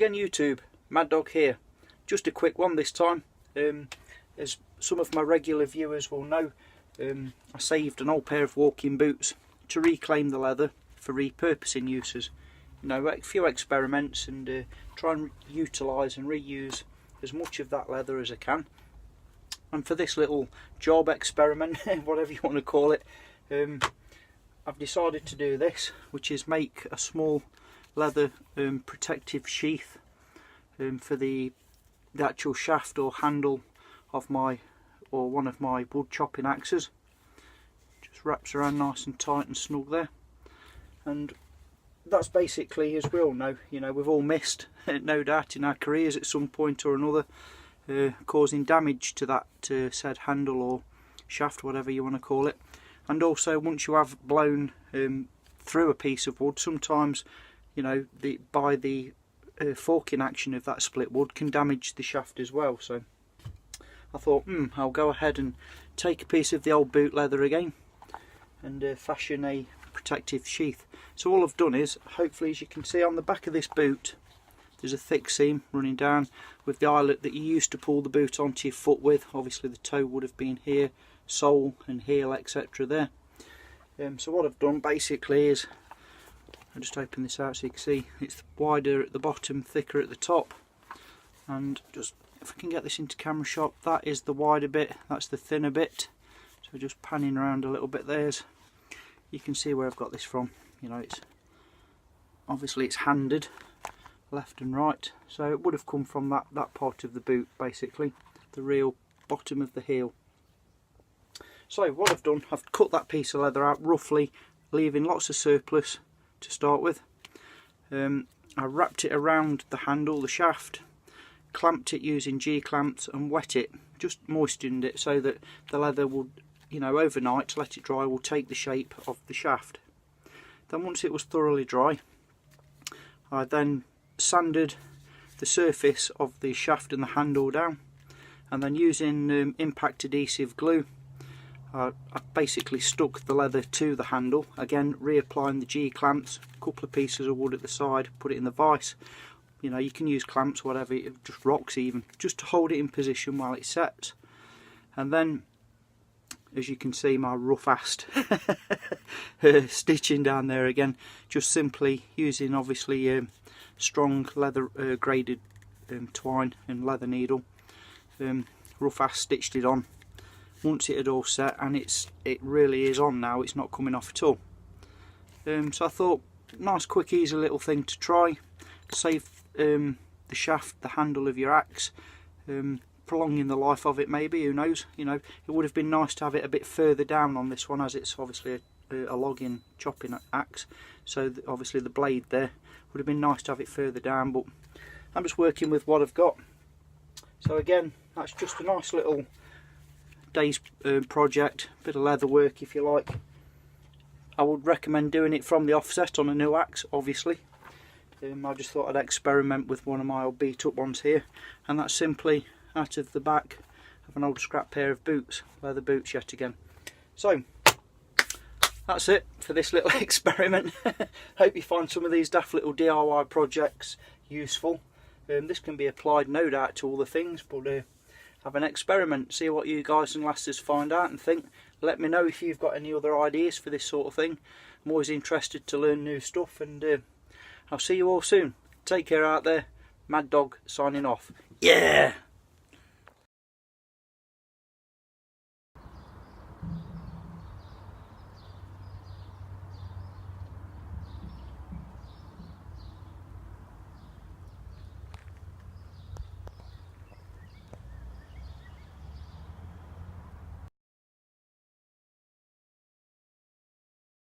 again YouTube, Mad Dog here. Just a quick one this time. As some of my regular viewers will know, I saved an old pair of walking boots to reclaim the leather for repurposing uses. You know, a few experiments and try and utilise and reuse as much of that leather as I can. And for this little job experiment, whatever you want to call it, I've decided to do this, which is make a small leather protective sheath for the actual shaft or handle of one of my wood chopping axes. Just wraps around nice and tight and snug there. And that's basically, as we all know, you know, we've all missed, no doubt, in our careers at some point or another, causing damage to that said handle or shaft, whatever you want to call it. And also, once you have blown through a piece of wood, sometimes, you know, by the forking action of that split wood can damage the shaft as well. So I thought, I'll go ahead and take a piece of the old boot leather again and fashion a protective sheath. So all I've done is, hopefully as you can see on the back of this boot, there's a thick seam running down with the eyelet that you used to pull the boot onto your foot with. Obviously the toe would have been here, sole and heel, etc. there. So what I've done basically is, I'll just open this out so you can see, it's wider at the bottom, thicker at the top. And just, if I can get this into camera shot, that is the wider bit, that's the thinner bit. So just panning around a little bit there, you can see where I've got this from. You know, it's obviously it's handed left and right, so it would have come from that part of the boot, basically the real bottom of the heel. So what I've done, I've cut that piece of leather out roughly, leaving lots of surplus to start with. I wrapped it around the handle, the shaft, clamped it using G-clamps and wet it, just moistened it so that the leather would, you know, overnight, let it dry, will take the shape of the shaft. Then once it was thoroughly dry, I then sanded the surface of the shaft and the handle down, and then using impact adhesive glue, I basically stuck the leather to the handle, again reapplying the G-clamps, a couple of pieces of wood at the side, put it in the vise. You know, you can use clamps, whatever, just rocks even, just to hold it in position while it sets. And then, as you can see, my rough-assed stitching down there again, just simply using obviously strong leather graded twine and leather needle, rough-assed stitched it on. Once it had all set, and it really is on now, it's not coming off at all. So I thought, nice quick easy little thing to try, save the shaft, the handle of your axe, prolonging the life of it maybe, who knows. You know, it would have been nice to have it a bit further down on this one, as it's obviously a logging chopping axe, so obviously the blade there would have been nice to have it further down, but I'm just working with what I've got. So again, that's just a nice little day's project, bit of leather work if you like. I would recommend doing it from the offset on a new axe, obviously. I just thought I'd experiment with one of my old beat up ones here, and that's simply out of the back of an old scrap pair of boots, leather boots yet again. So that's it for this little experiment. Hope you find some of these daft little DIY projects useful. This can be applied no doubt to all the things, but have an experiment, see what you guys and lasses find out and think. Let me know if you've got any other ideas for this sort of thing. I'm always interested to learn new stuff, and I'll see you all soon. Take care out there. Mad Dog signing off. Yeah!